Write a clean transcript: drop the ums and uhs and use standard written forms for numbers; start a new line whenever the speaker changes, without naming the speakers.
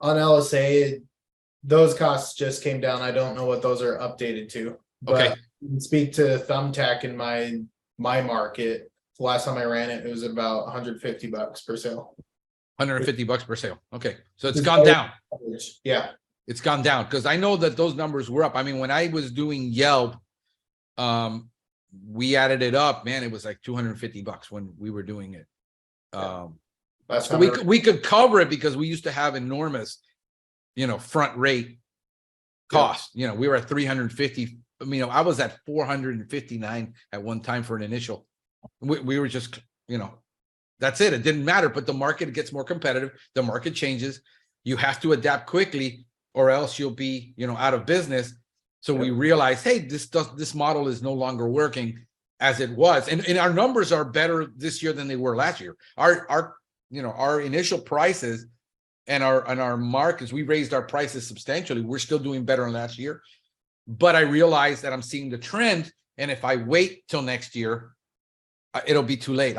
On LSA, those costs just came down. I don't know what those are updated to. But
Okay.
you can speak to Thumbtack in my market. The last time I ran it, it was about $150 per sale.
$150 per sale. Okay. So it's gone down.
Yeah.
It's gone down because I know that those numbers were up. I mean, when I was doing Yelp, we added it up, man, it was like $250 when we were doing it. So we could cover it because we used to have enormous, front rate cost. We were at 350. I was at 459 at one time for an initial. We were just, that's it. It didn't matter, but the market gets more competitive. The market changes. You have to adapt quickly or else you'll be, out of business. So we realized, hey, this model is no longer working as it was. And our numbers are better this year than they were last year. Our initial prices and our markets, we raised our prices substantially. We're still doing better than last year. But I realized that I'm seeing the trend. And if I wait till next year, it'll be too late.